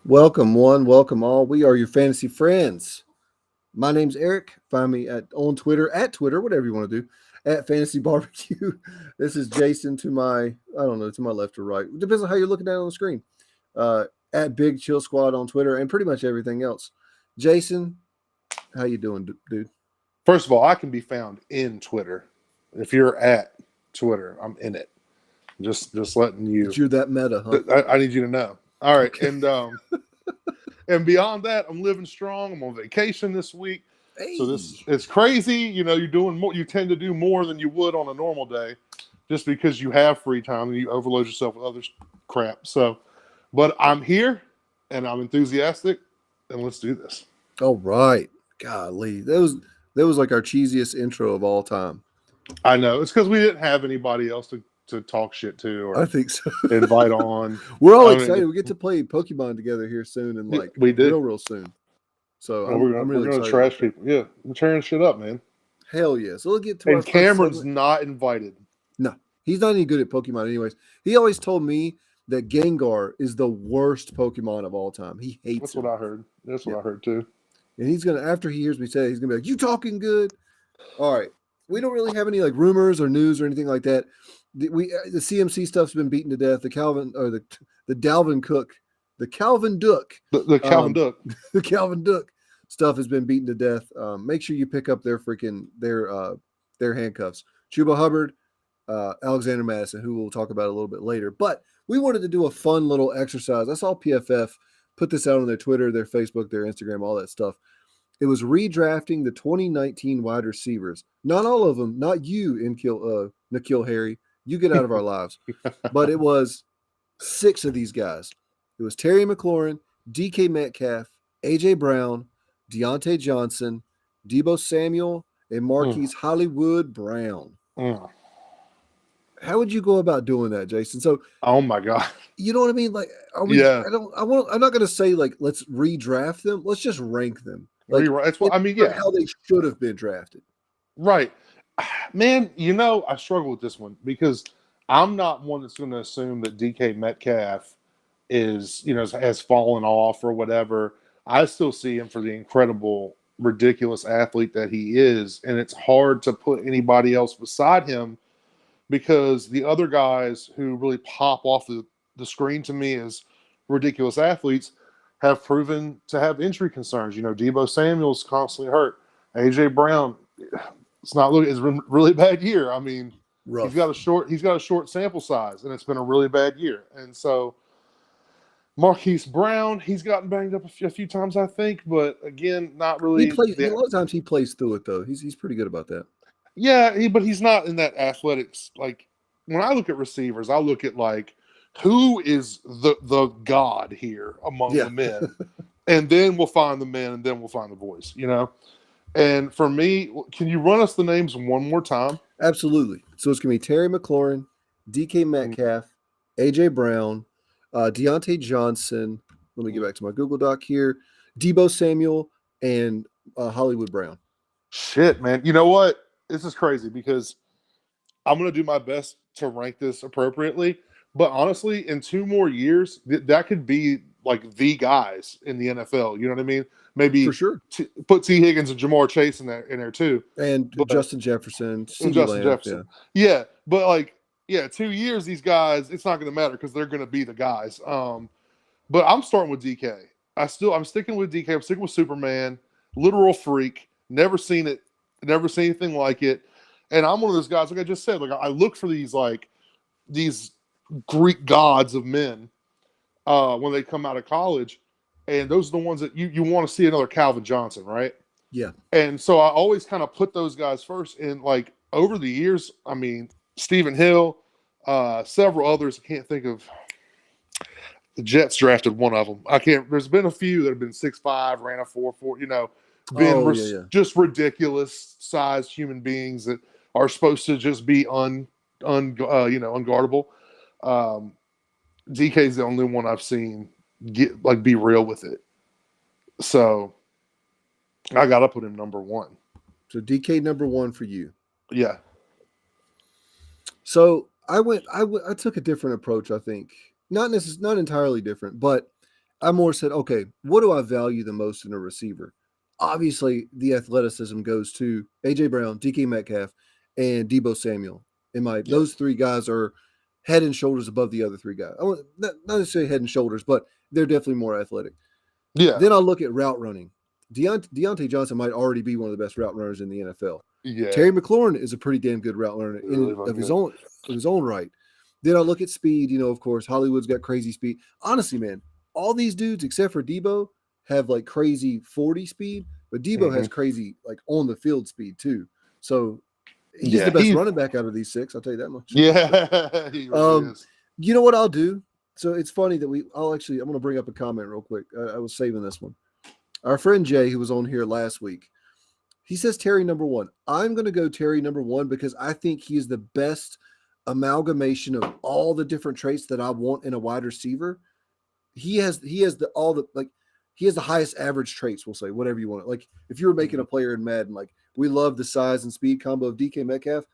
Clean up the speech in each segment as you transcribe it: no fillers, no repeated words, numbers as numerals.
Welcome one, welcome all. We are your fantasy friends. My name's Eric. Find me on Twitter whatever you want to do, at Fantasy Barbecue. This is Jason to my to my left or right. It depends on how you're looking at it on the screen. At Big Chill Squad on Twitter and pretty much everything else. Jason, how you doing, dude? First of all, I can be found in Twitter. If you're at Twitter, I'm in it. Just letting you. But you're that meta, huh? I need you to know. All right, Okay. and beyond that, I'm living strong. I'm on vacation this week, so Hey. this it's crazy. You know, you're doing more. You tend to do more than you would on a normal day, just because you have free time and you overload yourself with other crap. So, but I'm here and I'm enthusiastic, and let's do this. All right. Golly. That was like our cheesiest intro of all time. I know it's because we didn't have anybody else to talk shit to I or think so. invite on. We're all I excited. mean, We get to play Pokemon together here soon, and like we did. real soon. So Well, I'm we're really gonna excited about trash that. people. Yeah, we're tearing shit up, man. Hell yeah! So we'll get to our And first Cameron's segment. not invited. No, he's not any good at Pokemon, anyways. He always told me that Gengar is the worst Pokemon of all time. He hates That's him. what I heard. That's Yeah, what I heard too. and he's gonna after he hears me say it, he's gonna be like, "You talking good?" All right. We don't really have any like rumors or news or anything like that. The CMC stuff's been beaten to death. The Dalvin Cook, the Calvin Duck, The Calvin Duck. the Calvin Duck stuff has been beaten to death. Make sure you pick up their handcuffs. Chuba Hubbard, Alexander Madison, who we'll talk about a little bit later. But we wanted to do a fun little exercise. I saw PFF put this out on their Twitter, their Facebook, their Instagram, all that stuff. It was redrafting the 2019 wide receivers. Not all of them, not you, N'Keal Harry. You get out of our lives. But it was 6 of these guys. It was Terry McLaurin, DK Metcalf, AJ Brown, Deontay Johnson, Debo Samuel, and Marquise Hollywood Brown. Mm. How would you go about doing that, Jason? So, Oh my god. you know what I mean? Like, are we? Yeah. I'm not going to say like let's redraft them. Let's just rank them. Like, That's what I mean. Yeah. how they should have been drafted. Right. Man, I struggle with this one because I'm not one that's going to assume that DK Metcalf has fallen off or whatever. I still see him for the incredible, ridiculous athlete that he is. And it's hard to put anybody else beside him because the other guys who really pop off the screen to me as ridiculous athletes have proven to have injury concerns. Debo Samuel's constantly hurt. AJ Brown, it's a really bad year. I mean, Rough. he's got a short sample size, and it's been a really bad year. And so Marquise Brown, he's gotten banged up a few times, I think, but again, not really. A lot of times he plays through it though. He's pretty good about that. Yeah, but he's not in that athletics. Like when I look at receivers, I look at like who is the god here among the men, and then we'll find the men, and then we'll find the boys. And for me, can you run us the names one more time? Absolutely. So it's going to be Terry McLaurin, DK Metcalf, AJ Brown, Deontay Johnson. Let me get back to my Google Doc here. Debo Samuel and Hollywood Brown. Shit, man. You know what? This is crazy because I'm going to do my best to rank this appropriately. But honestly, in 2 more years, that could be like the guys in the NFL. You know what I mean? Maybe for sure. Put T. Higgins and Jamar Chase in there too, and Justin Jefferson, Justin Jefferson. Yeah, but 2 years, these guys, it's not going to matter because they're going to be the guys. But I'm starting with DK. I'm sticking with DK. I'm sticking with Superman, literal freak. Never seen it, never seen anything like it. And I'm one of those guys, like I just said, like I look for these Greek gods of men when they come out of college. And those are the ones that you want to see another Calvin Johnson, right? Yeah. And so I always kind of put those guys first. And like over the years, I mean, Stephen Hill, several others, I can't think of. The Jets drafted one of them. There's been a few that have been 6'5", ran a 4.4, just ridiculous sized human beings that are supposed to just be unguardable. DK's the only one I've seen be real with it. So I got to put him number 1. So DK number 1 for you. Yeah. So I took a different approach, I think. Not entirely different, but I more said, okay, what do I value the most in a receiver? Obviously, the athleticism goes to AJ Brown, DK Metcalf, and Debo Samuel. In my Yeah. those three guys are head and shoulders above the other three guys. Not necessarily head and shoulders, but they're definitely more athletic. Yeah. Then I'll look at route running. Deontay Johnson might already be one of the best route runners in the NFL. Yeah. Terry McLaurin is a pretty damn good route runner Really of fucking his good. own right. Then I look at speed. Of course, Hollywood's got crazy speed. Honestly, man, all these dudes except for Debo have like crazy 40 speed, but Debo Hmm. has crazy like on the field speed too. So he's the Yeah. best running back out of these six. I'll tell you that much. Yeah. He really Um, is. you know what I'll do? So it's funny that I'm going to bring up a comment real quick. I was saving this one. Our friend Jay, who was on here last week, he says Terry number one. I'm going to go Terry number one because I think he is the best amalgamation of all the different traits that I want in a wide receiver. He has the all the like he has the highest average traits. We'll say whatever you want. Like if you were making a player in Madden, like we love the size and speed combo of DK Metcalf.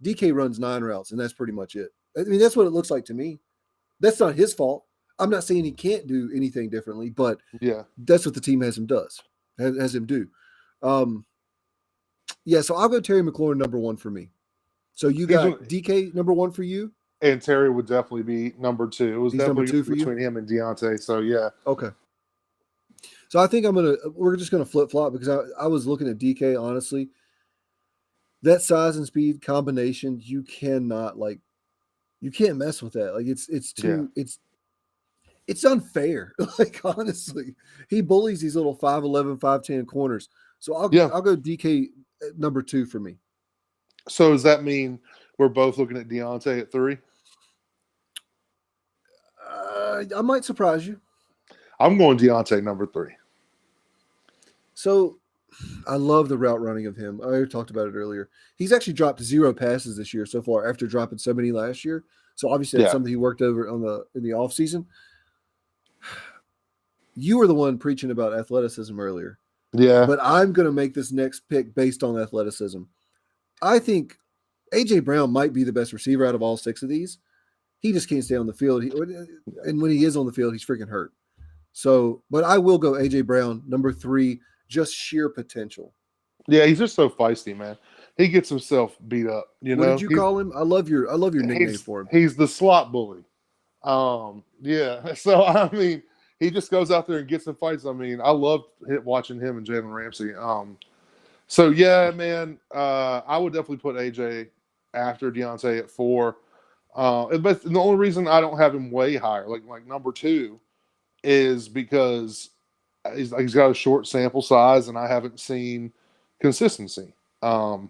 DK runs 9 routes, and that's pretty much it. I mean, that's what it looks like to me. That's not his fault. I'm not saying he can't do anything differently, but Yeah. that's what the team has him do. Um, yeah, so I'll go Terry McLaurin number one for me. So you He's got DK number one for you. and Terry would definitely be number two. It was He's number definitely two for you. between him and Deontay. So yeah. Okay. So I think we're just gonna flip flop because I was looking at DK honestly. That size and speed combination, you can't mess with that. Like Yeah. it's unfair. Like honestly, he bullies these little 5'11", 5'10" corners. So Yeah. I'll go DK number two for me. So does that mean we're both looking at Deontay at three? I might surprise you. I'm going Deontay number three. So I love the route running of him. I already talked about it earlier. He's actually dropped 0 passes this year so far after dropping so many last year. So obviously that's Yeah. something he worked over in the offseason. You were the one preaching about athleticism earlier, Yeah. but I'm going to make this next pick based on athleticism. I think AJ Brown might be the best receiver out of all six of these. He just can't stay on the field. And when he is on the field, he's freaking hurt. So, but I will go AJ Brown number three, just sheer potential. Yeah. He's just so feisty, man. He gets himself beat up. What did you call him? I love your nickname for him. He's the slot bully. Yeah. So I mean, he just goes out there and gets in fights. I mean, I love watching him and Jalen Ramsey. So yeah, man, I would definitely put AJ after Deontay at four. But the only reason I don't have him way higher, like number two, is because he's got a short sample size, and I haven't seen consistency. Um,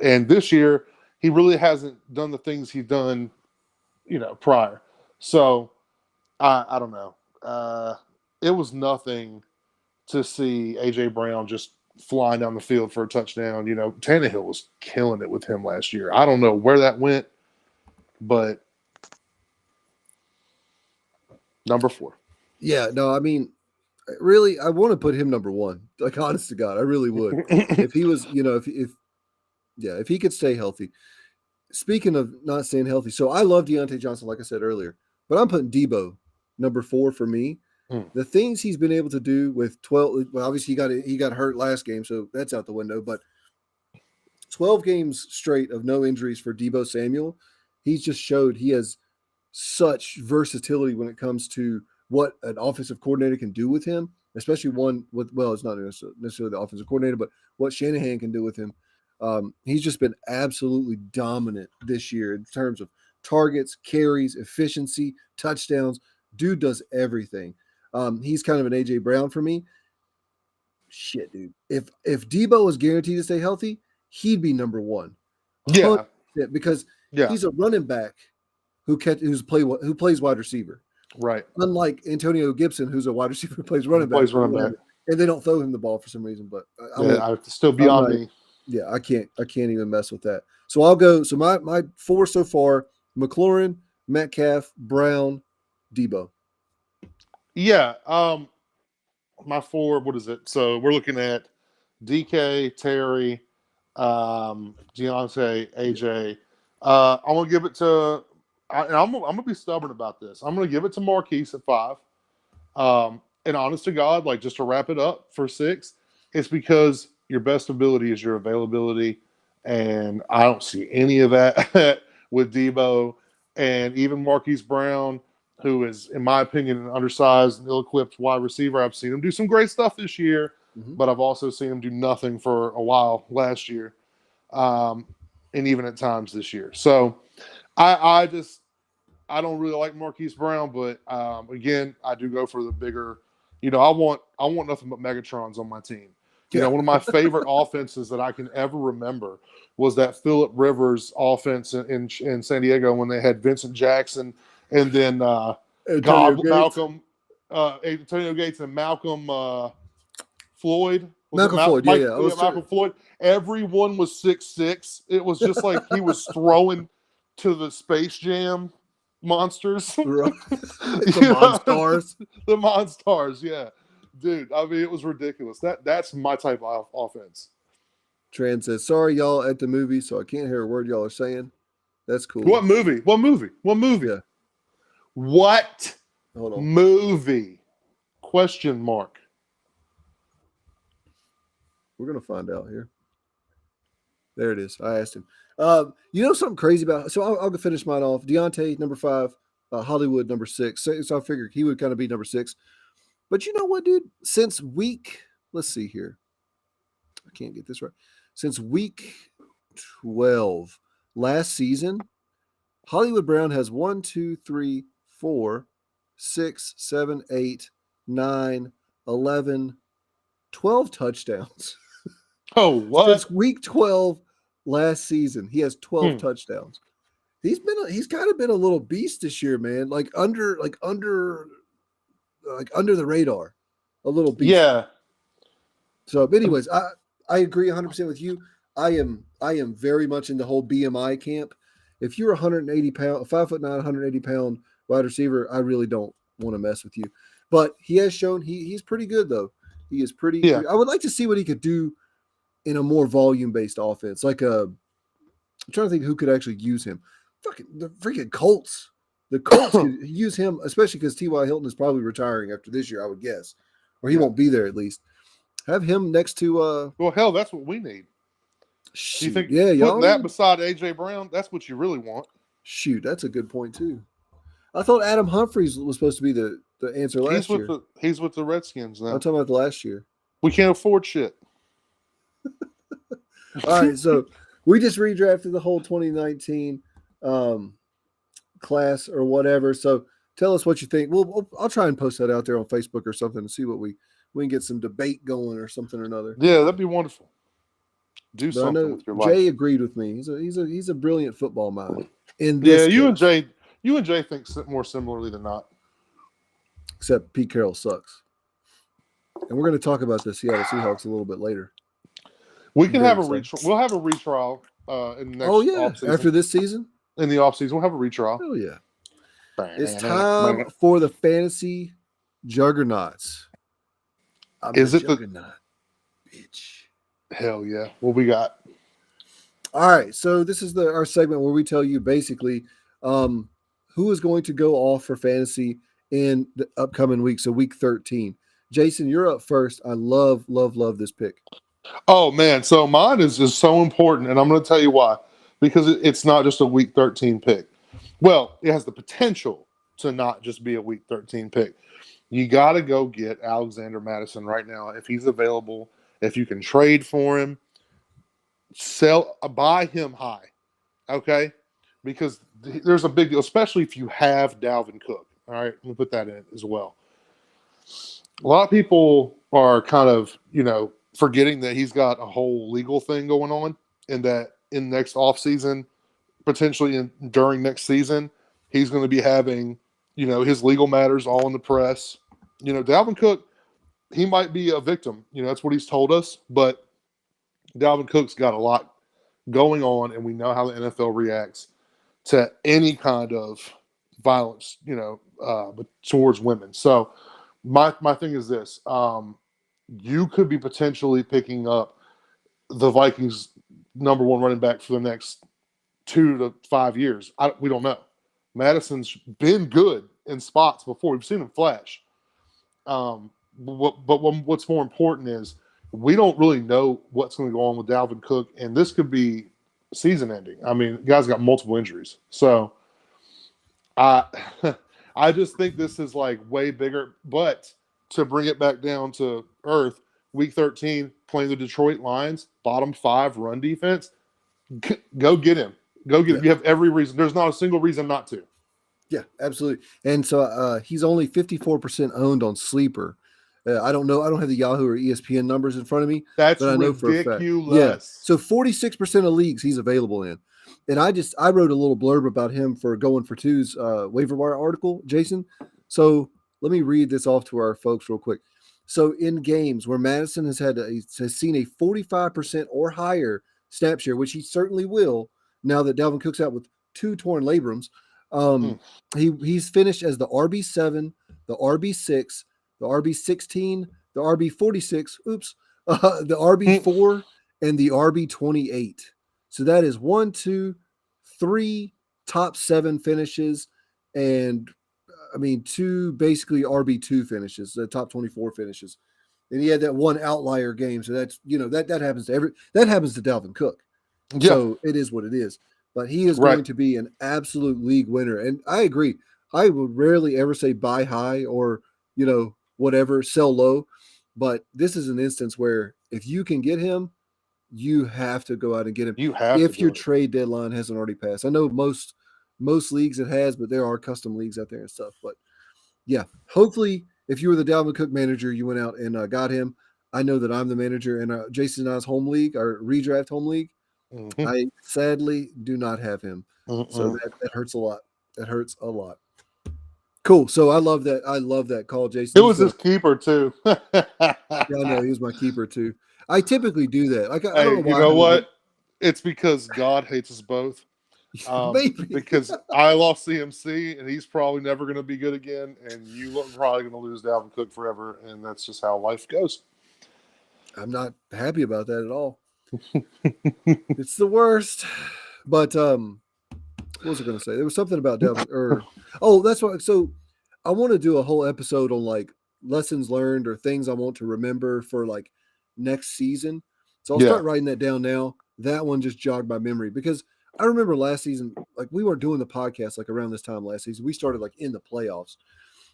and this year, he really hasn't done the things he's done, prior. So I don't know. It was nothing to see AJ Brown just flying down the field for a touchdown. Tannehill was killing it with him last year. I don't know where that went, but number four. Yeah, no, I mean, really, I want to put him number one. Like, honest to God, I really would. If he was, if he could stay healthy. Speaking of not staying healthy, so I love Deontay Johnson, like I said earlier, but I'm putting Debo number four for me. Hmm. The things he's been able to do with 12, well, obviously he got hurt last game, so that's out the window. But 12 games straight of no injuries for Debo Samuel, he's just showed he has such versatility when it comes to what an offensive coordinator can do with him, especially one with, well, it's not necessarily the offensive coordinator, but what Shanahan can do with him. He's just been absolutely dominant this year in terms of targets, carries, efficiency, touchdowns. Dude does everything. He's kind of an AJ Brown for me. Shit, dude. If Debo was guaranteed to stay healthy, he'd be number one. Yeah. 100%, because Yeah. he's a running back who plays wide receiver. Right. Unlike Antonio Gibson, who's a wide receiver who plays running back. Plays running back. And they don't throw him the ball for some reason. But It's still beyond me. Yeah, I can't even mess with that. So I'll go. So my four so far: McLaurin, Metcalf, Brown, Debo. Yeah. My four. What is it? So we're looking at DK, Terry, Deontay, AJ. I'm gonna give it to. I'm gonna be stubborn about this. I'm gonna give it to Marquise at five. And honest to God, like just to wrap it up for 6, it's because your best ability is your availability. And I don't see any of that with Debo and even Marquise Brown, who is, in my opinion, an undersized and ill equipped wide receiver. I've seen him do some great stuff this year, Mhm. but I've also seen him do nothing for a while last year, um, and even at times this year. So I just I don't really like Marquise Brown, but again, I do go for the bigger. I want nothing but Megatrons on my team. Yeah. One of my favorite offenses that I can ever remember was that Phillip Rivers offense in San Diego when they had Vincent Jackson and then Antonio Gates. Antonio Gates and Malcolm Floyd. Was it Malcolm Floyd. Yeah, yeah. I was trying. Malcolm Floyd? Everyone was 6'6". It was just like he was throwing to the Space Jam monsters. Right. The You know? Monstars. The Monstars, yeah. Dude, I mean, it was ridiculous. That's my type of offense. Tran says, sorry, y'all at the movie, so I can't hear a word y'all are saying. That's cool. What movie? What movie? What movie? Yeah. What Hold on. movie? Question mark. We're going to find out here. There it is. I asked him. You know something crazy about, so I'll finish mine off. Deontay, number 5, Hollywood, number 6. So I figured he would kind of be number 6. But you know what, dude? Since let's see here. I can't get this right. Since week 12 last season, Hollywood Brown has 1, 2, 3, 4, 6, 7, 8, 9, 11, 12 touchdowns. Oh, what? Since week 12 last season, he has 12 touchdowns. He's kind of been a little beast this year, man. Like under the radar, a little beast. Yeah. So, but anyways, I agree 100% with you. I am very much in the whole BMI camp. If you're 180 pound, 5'9", 180 pound wide receiver, I really don't want to mess with you. But he has shown he's pretty good though. He is pretty. Yeah. I would like to see what he could do in a more volume based offense. I'm trying to think who could actually use him. The freaking Colts. The Colts could use him, especially because T.Y. Hilton is probably retiring after this year, I would guess, or he won't be there at least. Have him next to. Well, hell, that's what we need. Shoot, Do you think yeah, y'all putting that beside AJ Brown, that's what you really want? Shoot, that's a good point too. I thought Adam Humphries was supposed to be the answer last year. He's with the Redskins now. I'm talking about the last year. We can't afford shit. All right, so we just redrafted the whole 2019 class or whatever. So tell us what you think. I'll try and post that out there on Facebook or something to see what we can get some debate going or something or another. Yeah, that'd be wonderful. Do But something I know with your life. Jay agreed with me. He's a brilliant football mind. You and Jay think more similarly than not. Except Pete Carroll sucks. And we're going to talk about the Seattle Seahawks a little bit later. We can have a retrial. We'll have a retrial in the next offseason. After this season? In the offseason, we'll have a retrial. Oh, yeah. It's time for the fantasy juggernauts. Is it juggernaut, bitch? Hell yeah. What we got? All right. So this is our segment where we tell you basically who is going to go off for fantasy in the upcoming week. So week 13. Jason, you're up first. I love this pick. Oh, man. So mine is just so important, and I'm going to tell you why. Because it's not just a week 13 pick. Well, it has the potential to not just be a week 13 pick. You got to go get Alexander Madison right now. If he's available, if you can trade for him, buy him high. Okay? Because there's a big deal, especially if you have Dalvin Cook. All right? Let me put that in as well. A lot of people are kind of, forgetting that he's got a whole legal thing going on, and that in next offseason, potentially during next season, he's going to be having, his legal matters all in the press. Dalvin Cook, he might be a victim. That's what he's told us. But Dalvin Cook's got a lot going on, and we know how the NFL reacts to any kind of violence, towards women. So my thing is this. You could be potentially picking up the Vikings' number one running back for the next 2 to 5 years. We don't know. Madison's been good in spots before. We've seen him flash. What's more important is we don't really know what's going to go on with Dalvin Cook, and this could be season ending. I mean, guy's got multiple injuries, so I I just think this is like way bigger. But to bring it back down to earth, week 13 playing the Detroit Lions, bottom 5 run defense. Go get him. Go get Yeah. him. You have every reason. There's not a single reason not to. Yeah, absolutely. And so he's only 54% owned on Sleeper. I don't know. I don't have the Yahoo or ESPN numbers in front of me, That's but I know for a fact. Yeah. ridiculous. So 46% of leagues he's available in. And I wrote a little blurb about him for Going for Two's waiver wire article, Jason. So let me read this off to our folks real quick. So in games where Madison has seen a 45% or higher snap share, which he certainly will now that Dalvin Cook's out with 2 torn labrums, he's finished as the RB7, the RB6, the RB16, the RB46, the RB4, and the RB28. So that is 1, 2, 3 top 7 finishes, and I mean 2 basically RB2 finishes, the top 24 finishes. And he had that one outlier game, so that's that happens to Dalvin Cook. Yeah. So it is what it is. But he is Right. going to be an absolute league winner. And I agree. I would rarely ever say buy high or, whatever, sell low. But this is an instance where if you can get him, you have to go out and get him. You have if to your do it. trade deadline hasn't already passed. I know most leagues it has, but there are custom leagues out there and stuff. But yeah, hopefully if you were the Dalvin Cook manager, you went out and got him. I know that I'm the manager in Jason and I's home league, our redraft home league. Mhm. I sadly do not have him. So Mm-mm. that hurts a lot. That hurts a lot. Cool. So I love that. I love that call, Jason. It was his keeper too. Yeah, I know he was my keeper too. I typically do that. Like I don't know Hey, why. you know what? It's because God hates us both. Maybe Because I lost CMC and he's probably never going to be good again, and you are probably going to lose Dalvin Cook forever, and that's just how life goes. I'm not happy about that at all. It's the worst. But what was I going to say? There was something about Dalvin. That's why. So I want to do a whole episode on like lessons learned or things I want to remember for like next season. So I'll start writing that down now. That one just jogged my memory because I remember last season, like we weren't doing the podcast like around this time last season. We started like in the playoffs.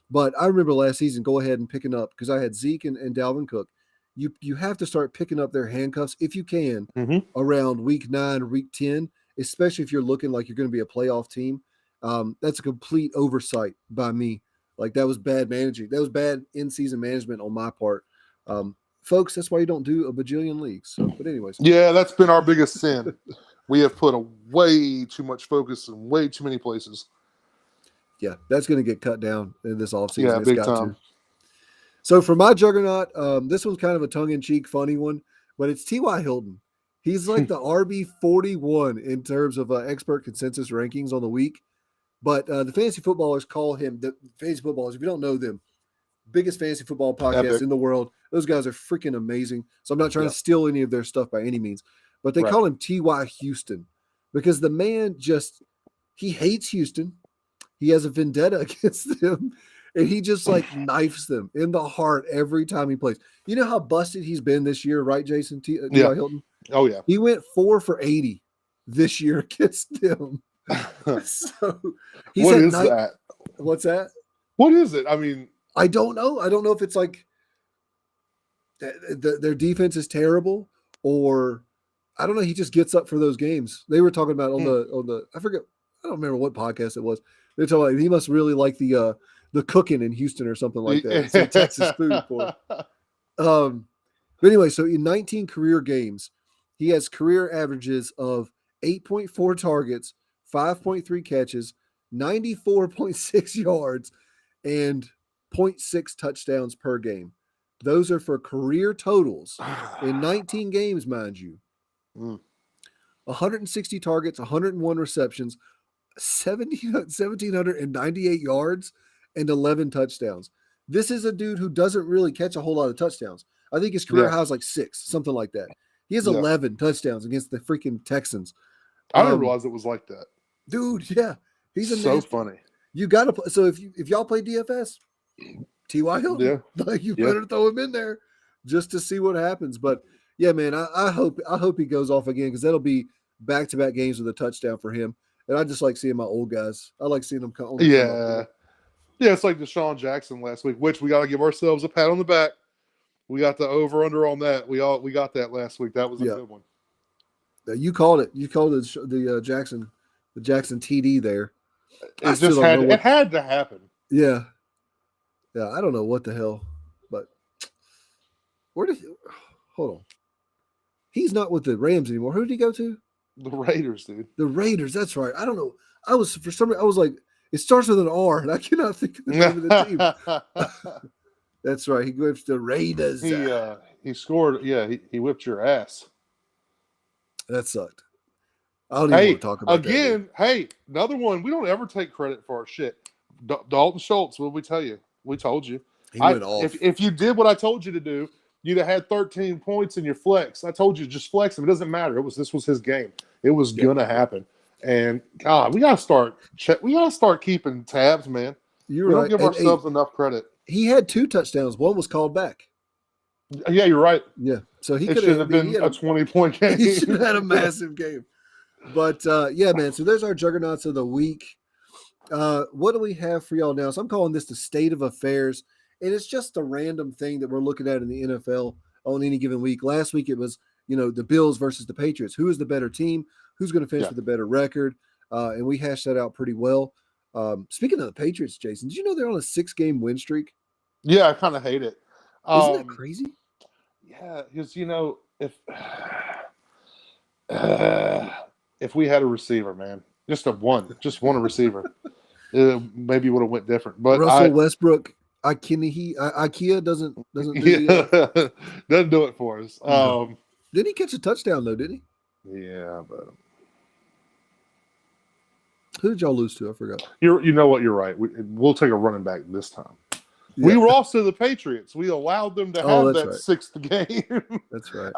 But I remember last season, go ahead and picking up because I had Zeke and Dalvin Cook. You have to start picking up their handcuffs if you can around week 9 or week 10, especially if you're looking like you're going to be a playoff team. That's a complete oversight by me. Like that was bad managing. That was bad in-season management on my part. Folks, that's why you don't do a bajillion leagues. So, but anyways. Yeah, that's been our biggest sin. We have put a way too much focus in way too many places. Yeah, that's going to get cut down in this offseason. Yeah, it's big got time. to. So for my juggernaut, this one's kind of a tongue-in-cheek, funny one, but it's T.Y. Hilton. He's like the RB 41 in terms of expert consensus rankings on the week. But the fantasy footballers call him the fantasy footballers. If you don't know them, biggest fantasy football podcast in the world. Those guys are freaking amazing. So I'm not trying to steal any of their stuff by any means, but they call him T.Y. Houston because the man he hates Houston. He has a vendetta against them, and he just like knifes them in the heart every time he plays. You know how busted he's been this year, right, Jason? T.Y. Hilton? Oh, yeah. He went 4 for 80 this year against them. So what is that? What's that? What is it? I mean, I don't know. I don't know if it's like their defense is terrible or I don't know. He just gets up for those games. They were talking about on the I forget. I don't remember what podcast it was. They're talking about he must really like the cooking in Houston or something like that. Some Texas food for him. But anyway, so in 19 career games, he has career averages of 8.4 targets, 5.3 catches, 94.6 yards, and 0.6 touchdowns per game. Those are for career totals in 19 games, mind you. 160 targets, 101 receptions, 1,798 yards, and 11 touchdowns. This is a dude who doesn't really catch a whole lot of touchdowns. I think his career high is like 6, something like that. He has 11 touchdowns against the freaking Texans. I didn't realize it was like that. Dude, yeah. He's so funny. You got to play. So if y'all play DFS, T.Y. Hilton. Yeah. Like, you Yeah. better throw him in there just to see what happens. But yeah, man, I hope he goes off again, because that'll be back-to-back games with a touchdown for him. And I just like seeing my old guys. I like seeing them come up. Yeah. Yeah, it's like Deshaun Jackson last week, which we got to give ourselves a pat on the back. We got the over/under on that. We got that last week. That was a good one. You called it. You called the Jackson TD there. It just had to happen. Yeah. Yeah, I don't know what the hell, but hold on. He's not with the Rams anymore. Who did he go to? The Raiders, dude. The Raiders. That's right. I don't know. I was like, it starts with an R, and I cannot think of the name of the team. That's right. He goes to the Raiders. He scored. Yeah, he whipped your ass. That sucked. I don't even want to talk about again. Hey, another one. We don't ever take credit for our shit. Dalton Schultz. What did we tell you? We told you. He went off. If you did what I told you to do, you'd have had 13 points in your flex. I told you, just flex him. It doesn't matter. This was his game. It was gonna happen. And God, we gotta start keeping tabs, man. You're we right. don't give ourselves enough credit. He had 2 touchdowns. One was called back. Yeah, you're right. Yeah, so he could have been a 20-point game. He should have had a massive game. But yeah, man. So there's our juggernauts of the week. What do we have for y'all now? So I'm calling this the state of affairs, and it's just a random thing that we're looking at in the NFL on any given week. Last week it was, the Bills versus the Patriots. Who is the better team? Who's going to finish with a better record? And we hashed that out pretty well. Speaking of the Patriots, Jason, did you know they're on a 6-game win streak? Yeah, I kind of hate it. Isn't that crazy? Yeah, because if we had a receiver, man, just one receiver, maybe would have went different. But Russell Westbrook, IKEA doesn't doesn't do it for us. Didn't he catch a touchdown though? Did he? Yeah, but who did y'all lose to? I forgot. You know what? You're right. We'll take a running back this time. Yeah. We lost to the Patriots. We allowed them to have that 6th game. That's right.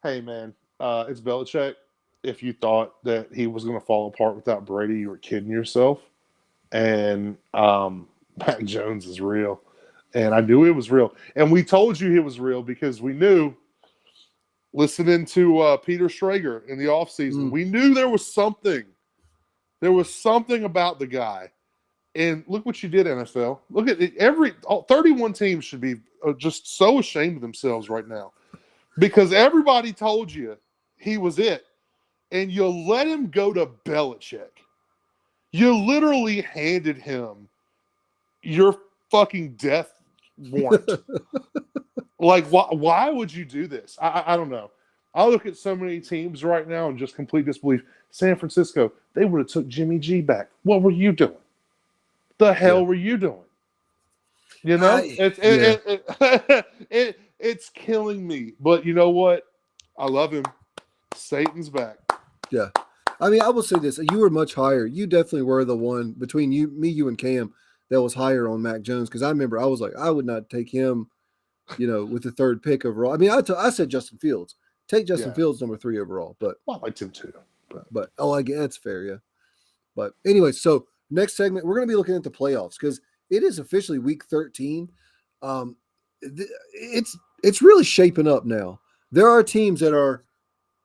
Hey man, it's Belichick. If you thought that he was going to fall apart without Brady, you were kidding yourself. And Mac Jones is real. And I knew it was real. And we told you he was real because we knew, listening to Peter Schrager in the offseason, we knew there was something. There was something about the guy. And look what you did, NFL. Look at it. 31 teams should be just so ashamed of themselves right now because everybody told you he was it. And you let him go to Belichick. You literally handed him your fucking death warrant. Like, why would you do this? I don't know. I look at so many teams right now and just complete disbelief. San Francisco, they would have took Jimmy G back. What were you doing? The hell were you doing? It's killing me. But you know what? I love him. Satan's back. Yeah. I mean, I will say this. You were much higher. You definitely were the one between you and Cam that was higher on Mac Jones. Because I remember I was like, I would not take him, with the 3rd pick overall. I mean, I said Justin Fields. Take Justin Fields number 3 overall. But I liked him too. But I guess that's fair, yeah. But anyway, so next segment, we're going to be looking at the playoffs because it is officially week 13. It's really shaping up now. There are teams that are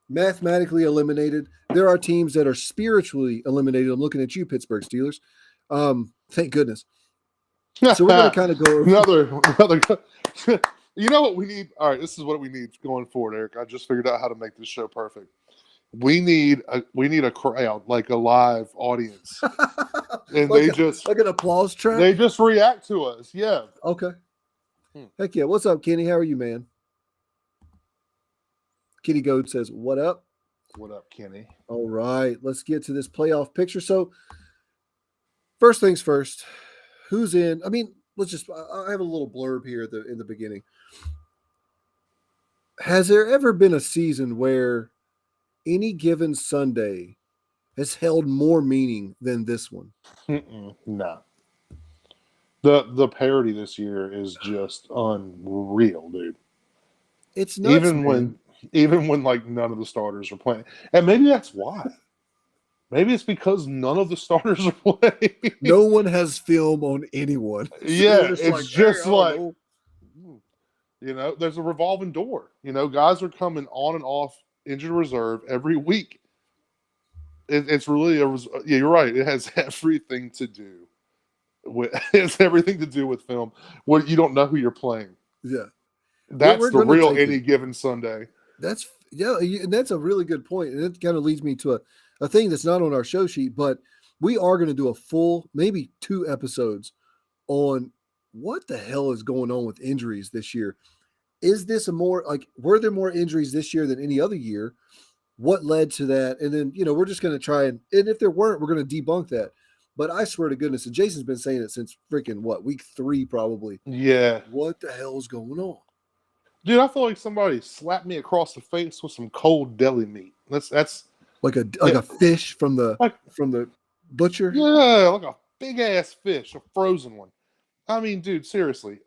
mathematically eliminated. There are teams that are spiritually eliminated. I'm looking at you, Pittsburgh Steelers. Thank goodness. So we're going to kind of go another. You know what we need? All right, this is what we need going forward, Eric. I just figured out how to make this show perfect. We need a crowd, like a live audience, and like like an applause track. They just react to us. Yeah. Okay. Heck yeah. What's up, Kenny? How are you, man? Kenny Goad says, "What up?" What up, Kenny? All right, let's get to this playoff picture. So, first things first, who's in? I mean, I have a little blurb here in the beginning. Has there ever been a season where any given Sunday has held more meaning than this one? No. The parity this year is just unreal, dude. It's nuts, even when like none of the starters are playing, and maybe that's why. Maybe it's because none of the starters are playing. No one has film on anyone. So they're Yeah, just it's like, hey, just I don't like, know. there's a revolving door. Guys are coming on and off injured reserve every week. It's really yeah, you're right. It has everything to do it's everything to do with film. What you don't know who you're playing. Yeah. That's We're the going to real take any it. given Sunday. That's yeah, and that's a really good point. And it kind of leads me to a thing that's not on our show sheet, but we are going to do a full, maybe 2 episodes on what the hell is going on with injuries this year. Is this a more like were there more injuries this year than any other year? What led to that? And then, we're just going to try and if there weren't, we're going to debunk that. But I swear to goodness, and Jason's been saying it since freaking week 3 probably. Yeah, What the hell is going on? dude, I feel like somebody slapped me across the face with some cold deli meat. That's Like a yeah, fish from the like butcher. yeah, like a big ass fish, a frozen one. I mean, dude, seriously,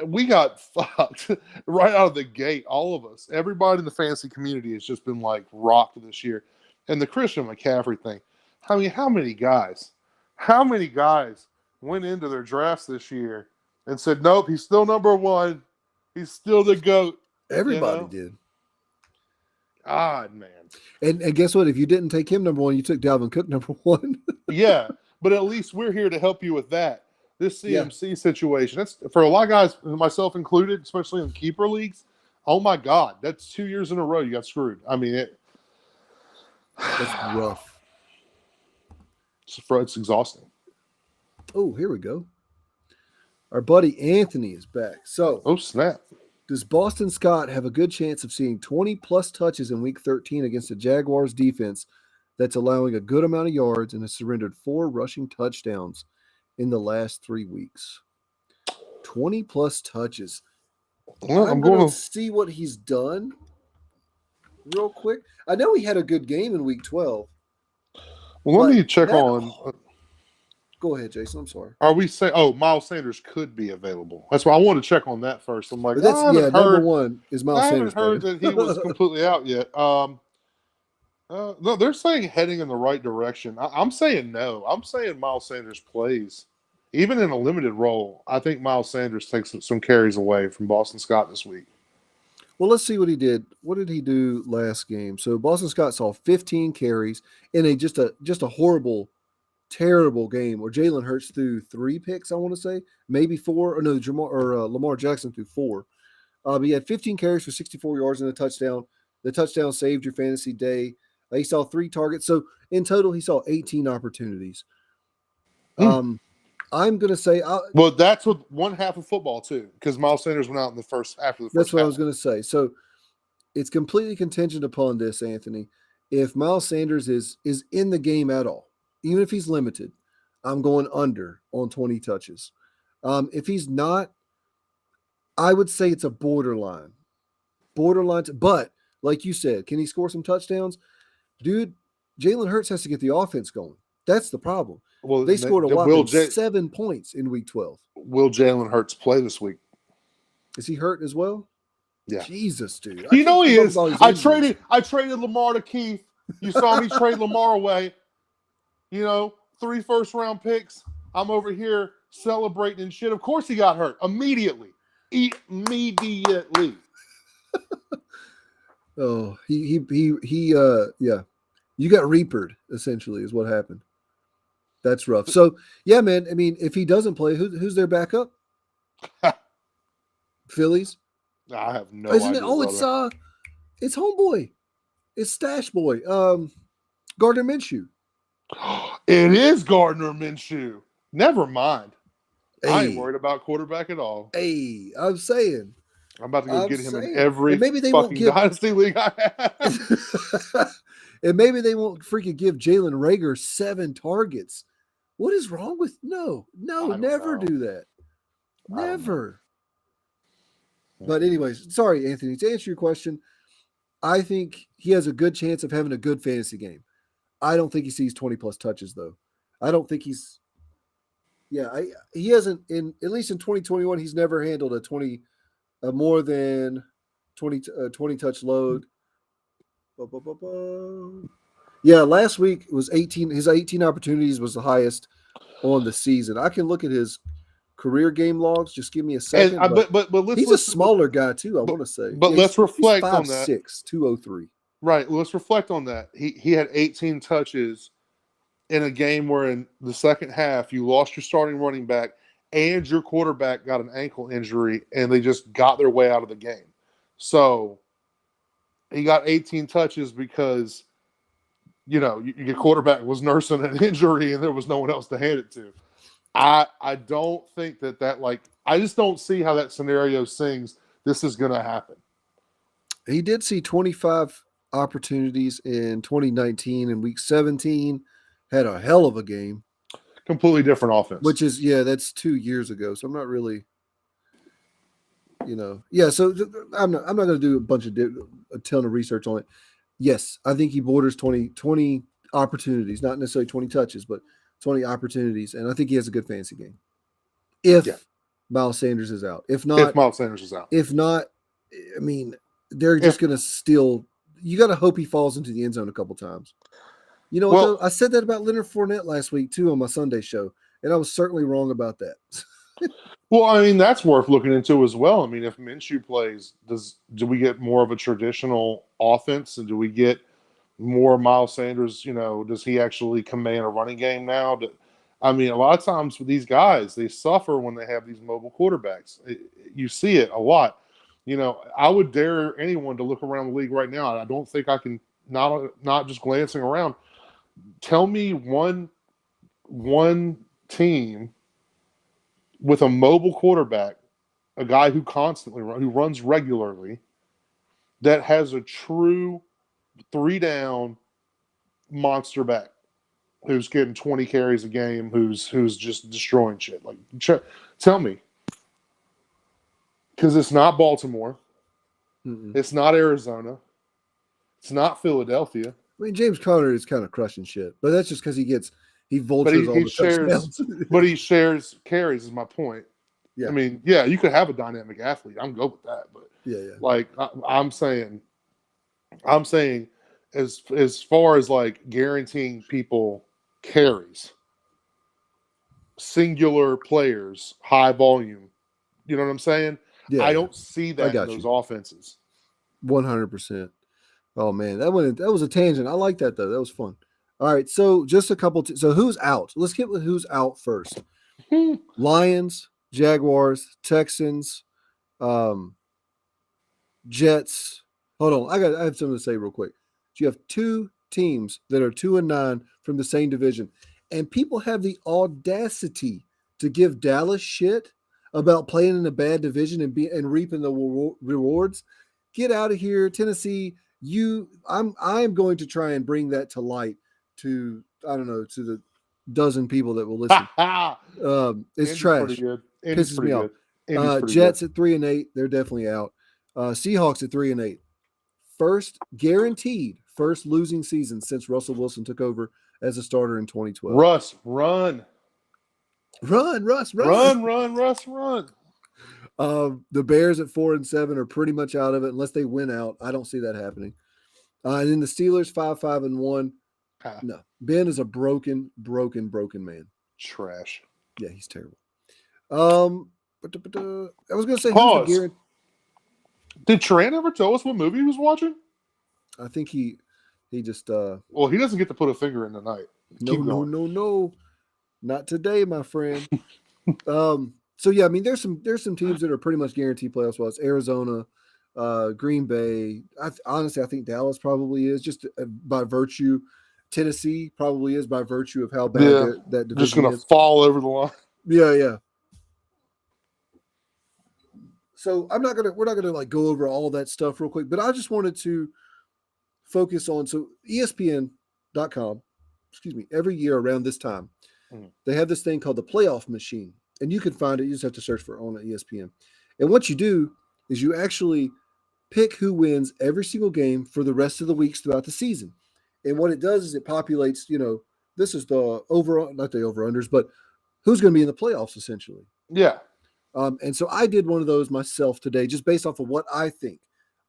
we got fucked right out of the gate. All of us, everybody in the fantasy community has just been like rocked this year, and the Christian McCaffrey thing. I mean, how many guys went into their drafts this year and said, "Nope, he's still number one. He's still the goat." You Everybody know, did. God, man. And guess what? If you didn't take him number 1, you took Dalvin Cook number 1. Yeah, but at least we're here to help you with that. This Yeah. CMC situation, that's for a lot of guys, myself included, especially in keeper leagues. Oh my God, that's 2 years in a row you got screwed. I mean, That's rough. it's exhausting. Oh, here we go. Our buddy Anthony is back. So, Oh snap! does Boston Scott have a good chance of seeing 20 plus touches in week 13 against the Jaguars defense that's allowing a good amount of yards and has surrendered 4 rushing touchdowns in the last 3 weeks? 20 plus touches. Well, I'm I'm going to going to. see what he's done real quick. I know he had a good game in week 12, Well, let but me check that. on. Go ahead, Jason. I'm sorry. Are we saying? Oh, Miles Sanders could be available. That's why I want to check on that first. I'm like, But that's, number 1 is Miles I haven't Sanders heard playing. that he was completely out yet. No, they're saying heading in the right direction. I'm saying no. I'm saying Miles Sanders plays. Even in a limited role, I think Miles Sanders takes some carries away from Boston Scott this week. Well, let's see what he did. What did he do last game? So Boston Scott saw 15 carries in just a horrible, terrible game where Jalen Hurts threw 3 picks. I want to say maybe 4. Or no, Lamar Jackson threw 4. But he had 15 carries for 64 yards and a touchdown. The touchdown saved your fantasy day. He saw 3 targets. So in total, he saw 18 opportunities. I'm going to say Well, that's with one half of football too, because Miles Sanders went out in the first after the first. that's what I half. was going to say. So it's completely contingent upon this, Anthony. If Miles Sanders is in the game at all, even if he's limited, I'm going under on 20 touches. If he's not, I would say it's a borderline. But like you said, can he score some touchdowns? Dude, Jalen Hurts has to get the offense going. That's the problem. Well, They scored a will whopping 7 points in week 12. Will Jalen Hurts play this week? Is he hurt as well? Yeah. Jesus, dude. You know he is. I Injuries. traded Lamar to Keith. You saw me trade Lamar away. 3 first-round picks. I'm over here celebrating and shit. Of course he got hurt. Immediately. Oh, yeah. You got reapered, essentially, is what happened. That's rough. So, yeah, man, I mean, if he doesn't play, who's their backup? Phillies? I have no Isn't idea. it? Oh, it's homeboy. It's Stash Boy. Gardner Minshew. It is Gardner Minshew. Never mind. Hey. I ain't worried about quarterback at all. Hey, I'm saying. I'm about to go get him in every and maybe they fucking won't dynasty league I have. And maybe they won't freaking give Jalen Rager 7 targets. What is wrong with never do that. Never. But anyways, sorry, Anthony. To answer your question, I think he has a good chance of having a good fantasy game. I don't think he sees 20 plus touches though. I don't think he's. Yeah, he hasn't at least in 2021. He's never handled a more than 20 touch load. Yeah, last week was 18. His 18 opportunities was the highest on the season. I can look at his career game logs. Just give me a And second. But but let's he's a listen. smaller guy too. I But want to say. but Yeah, let's he's reflect on that. 5'6", 203. Right. Let's reflect on that. He had 18 touches in a game where in the second half you lost your starting running back and your quarterback got an ankle injury and they just got their way out of the game. So he got 18 touches because your quarterback was nursing an injury and there was no one else to hand it to. I don't think that like I just don't see how that scenario sings this is going to happen. He did see 25 opportunities in 2019 and week 17. Had a hell of a game, Completely different offense. which is that's 2 years ago. So I'm not really, yeah. So I'm not going to do a ton of research on it. Yes, I think he borders 20 opportunities, not necessarily 20 touches, but 20 opportunities, and I think he has a good fantasy game. Yeah. If Miles Sanders is out, if If not, Miles Sanders is out. I mean, they're just If going to steal. You got to hope he falls into the end zone a couple times. You know what, well, though? I said that about Leonard Fournette last week, too, on my Sunday show, and I was certainly wrong about that. Well, I mean that's worth looking into as well. I mean, if Minshew plays, do we get more of a traditional offense, and do we get more Miles Sanders? Does he actually command a running game now? I mean, a lot of times with these guys, they suffer when they have these mobile quarterbacks. You see it a lot. I would dare anyone to look around the league right now. I don't think I can not just glancing around. Tell me one team with a mobile quarterback, a guy who who runs regularly, that has a true 3 down monster back who's getting 20 carries a game, who's just destroying shit. Like, tell me, because it's not Baltimore, Mm-mm. it's not Arizona, it's not Philadelphia, I mean, James Conner is kind of crushing shit, but that's just because he but vultures all he the shares, touchdowns. but he shares carries. Is my point. I Yeah, mean, yeah, you could have a dynamic athlete. I'm good with that, but yeah. like I'm saying, as far as like guaranteeing people carries, singular players, high volume. You know what I'm saying? Yeah, I yeah. don't see I that in got those you. offenses. 100%. Oh man, that was a tangent. I like that though. That was fun. All right, so just a couple. So who's out? Let's get with who's out first. Lions, Jaguars, Texans, um, Jets. Hold on, I have something to say real quick. So you have two teams that are 2-9 from the same division, and people have the audacity to give Dallas shit about playing in a bad division and reaping the rewards. Get out of here, Tennessee. I'm going to try and bring that to light to I don't know to the dozen people that will listen. It's Indy's pretty trash. good. Indy's Pisses me pretty off. good. Indy's pretty good. Jets at 3-8, they're definitely out. Seahawks at 3-8, guaranteed first losing season since Russell Wilson took over as a starter in 2012. Russ, run. Run, Russ, run. Run, Russ, run. The Bears at 4-7 are pretty much out of it unless they win out. I don't see that happening. And then the Steelers 5-1. No, Ben is a broken man. Trash. Yeah, he's terrible. I was gonna say who's the Pause. guarantee. Did Tran ever tell us what movie he was watching? I think he just Well, he doesn't get to put a finger in tonight. no, not today, my friend. So yeah, I mean, there's some teams that are pretty much guaranteed playoff spots. Arizona, Green Bay. Honestly, I think Dallas probably is just by virtue. Tennessee probably is by virtue of how bad that just division gonna is. fall over the line. Yeah. So we're not gonna like go over all that stuff real quick, but I just wanted to focus on ESPN.com. Excuse me. Every year around this time, they have this thing called the playoff machine, and you can find it. You just have to search for it on ESPN. And what you do is you actually pick who wins every single game for the rest of the weeks throughout the season. And what it does is it populates, this is the not the over-unders, but who's going to be in the playoffs essentially. Yeah. And so I did one of those myself today, just based off of what I think.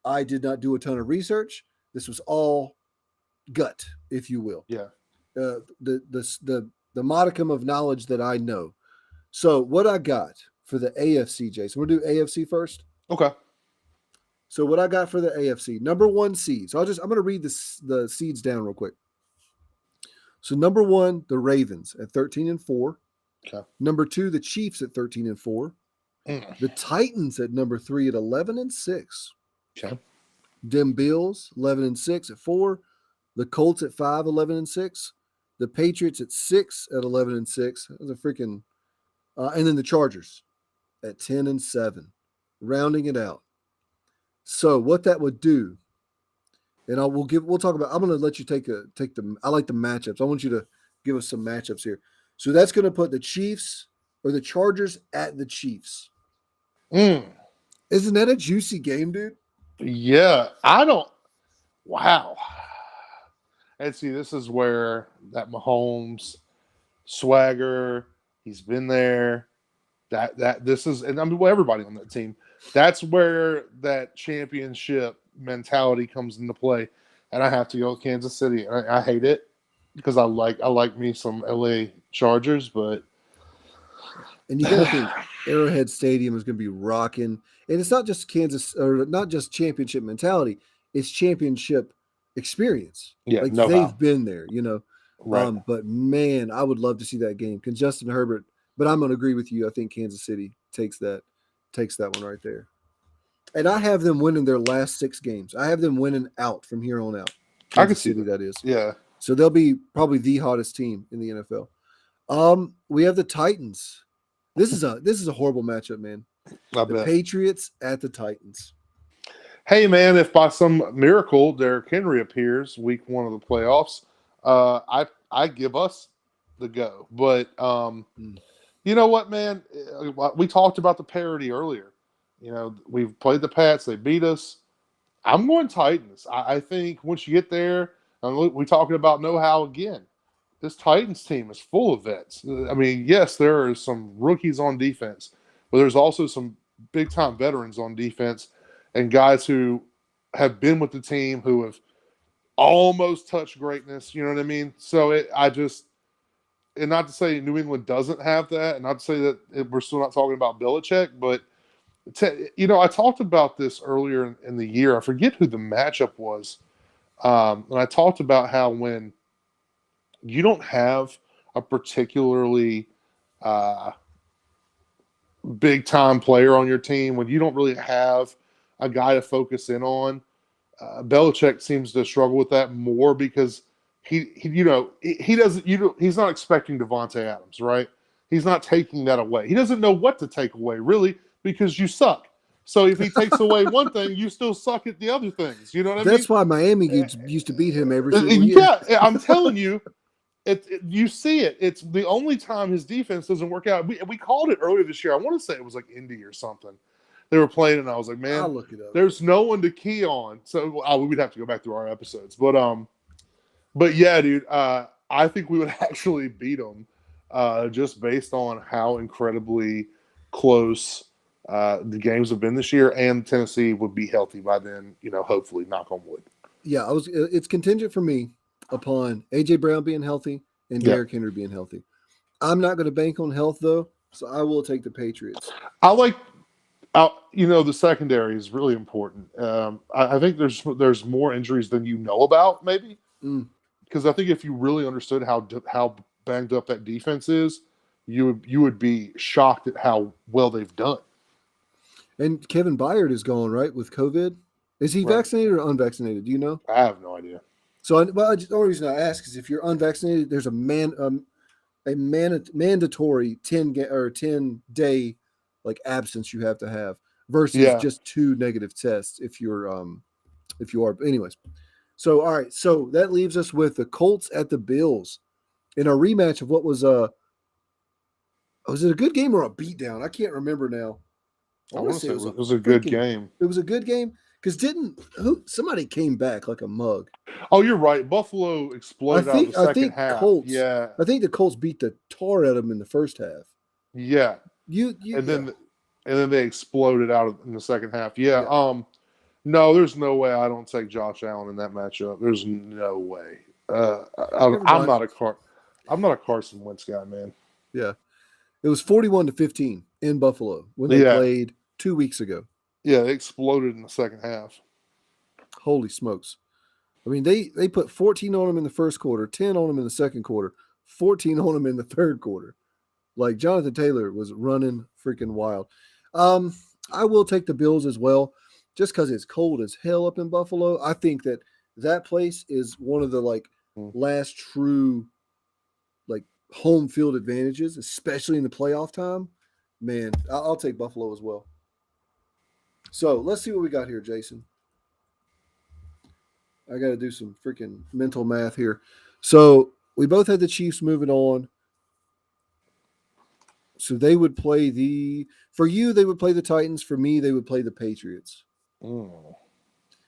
I did not do a ton of research. This was all gut, if you will. Yeah. The modicum of knowledge that I know. So what I got for the AFC, Jason, we'll do AFC first. Okay. So what I got for the AFC, number one seed. So I'm going to read the seeds down real quick. So number one, the Ravens at 13-4. Okay. Number two, the Chiefs at 13-4. Mm. The Titans at number three at 11-6. Okay. Them Bills 11-6 at 4. The Colts at 5, 11-6. The Patriots at 6 at 11-6. That was a freaking, and then the Chargers at 10-7, rounding it out. So what that would do, and we'll talk about. I'm going to let you take the. I like the matchups. I want you to give us some matchups here. So that's going to put the Chiefs or the Chargers at the Chiefs. Mm. Isn't that a juicy game, dude? Yeah. I don't. Wow. And see, this is where that Mahomes swagger. He's been there. That this is, and I mean, well, everybody on that team. That's where that championship mentality comes into play. And I have to go with Kansas City. I hate it because I like me some LA Chargers, but and you got to think Arrowhead Stadium is going to be rocking. And it's not just Kansas or not just championship mentality; it's championship experience. yeah, Like no they've how. been there, you know. Right. But man, I would love to see that game. Can Justin Herbert? But I'm going to agree with you. I think Kansas City takes that one right there. And I have them winning their last 6 games. I have them winning out from here on out. I can Kansas see City, that is. Yeah. So they'll be probably the hottest team in the NFL. We have the Titans. This is a horrible matchup, man. I The bet. Patriots at the Titans. Hey, man, if by some miracle Derrick Henry appears week 1 of the playoffs, I give us the go. But you know what, man? We talked about the parity earlier. You know, we've played the Pats. They beat us. I'm going Titans. I think once you get there, and we're talking about know-how again. This Titans team is full of vets. I mean, yes, there are some rookies on defense, but there's also some big-time veterans on defense and guys who have been with the team who have almost touched greatness. You know what I mean? So and not to say New England doesn't have that, and not to say that we're still not talking about Belichick, but I talked about this earlier in the year. I forget who the matchup was, and I talked about how when you don't have a particularly big time player on your team, when you don't really have a guy to focus in on, Belichick seems to struggle with that more because he doesn't he's not expecting Devontae Adams, right? He's not taking that away. He doesn't know what to take away really because you suck. So if he takes away one thing, you still suck at the other things. You know what I mean? That's why Miami used to beat him every single year. Yeah, I'm telling you, you see it. It's the only time his defense doesn't work out. We called it earlier this year. I want to say it was like Indy or something. They were playing, and I was like, man, I'll look it up. there's no one to key on. So we would have to go back through our episodes. But yeah, dude, I think we would actually beat them just based on how incredibly close the games have been this year, and Tennessee would be healthy by then. Hopefully, knock on wood. Yeah, it's contingent for me upon AJ Brown being healthy and Derrick Henry being healthy. I'm not going to bank on health though, so I will take the Patriots. I like. The secondary is really important. I think there's more injuries than you know about, maybe. Because I think if you really understood how banged up that defense is, you would be shocked at how well they've done. And Kevin Byard is gone, right, with COVID. Is he vaccinated or unvaccinated? Do you know? I have no idea. So, the only reason I ask is if you're unvaccinated, there's a mandatory 10-day like absence you have to have versus just 2 negative tests if you are. Anyways, so all right, so that leaves us with the Colts at the Bills in a rematch of what was it a good game or a beatdown? I can't remember now. I want to say it was a good game. It was a good game because somebody came back like a mug. Oh, you're right. Buffalo exploded out of the second half. Colts, yeah, I think the Colts beat the tar out of them in the first half. Yeah, and then they exploded out in the second half. Yeah. No, there's no way I don't take Josh Allen in that matchup. There's no way. Never I'm mind. not I'm not a Carson Wentz guy, man. Yeah. It was 41-15 in Buffalo when they Yeah, played 2 weeks ago. yeah, it exploded in the second half. Holy smokes. I mean, they put 14 on them in the first quarter, 10 on them in the second quarter, 14 on them in the third quarter. Like Jonathan Taylor was running freaking wild. I will take the Bills as well, just because it's cold as hell up in Buffalo. I think that place is one of the Mm. last true like home field advantages, especially in the playoff time. Man, I'll take Buffalo as well. So let's see what we got here, Jason. I got to do some freaking mental math here. So we both had the Chiefs moving on. So they would play for you, they would play the Titans. For me, they would play the Patriots. Mm.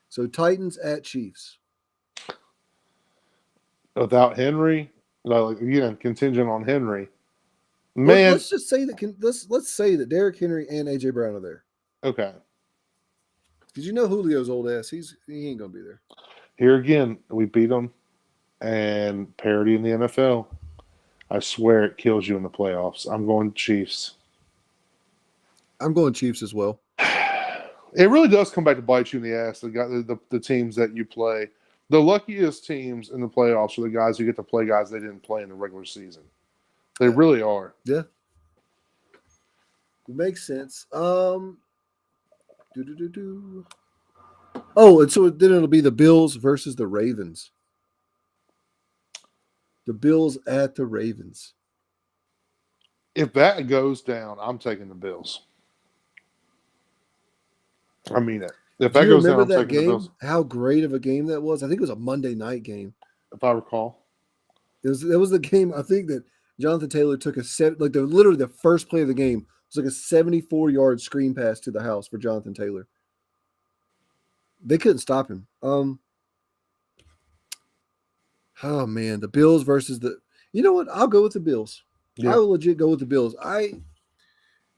So Titans at Chiefs. Without Henry, like again, contingent on Henry. Let's Man, just say let's say that Derrick Henry and AJ Brown are there. okay. Did you know Julio's old ass? He ain't gonna be there. Here again, we beat them, and parity in the NFL. I swear it kills you in the playoffs. I'm going Chiefs. I'm going Chiefs as well. It really does come back to bite you in the ass. The teams that you play, the luckiest teams in the playoffs are the guys who get to play guys they didn't play in the regular season. They really are. Yeah, it makes sense. Do. Oh, and so then it'll be the Bills versus the Ravens. The Bills at the Ravens. If that goes down, I'm taking the Bills. I mean it. If Do that you goes down, remember I'm that taking the game? Bills. How great of a game that was? I think it was a Monday night game. If I recall, It was the game. I think that Jonathan Taylor took literally the first play of the game was like a 74-yard screen pass to the house for Jonathan Taylor. They couldn't stop him. Oh man, the Bills versus the. You know what? I'll go with the Bills. I yeah, will legit go with the Bills.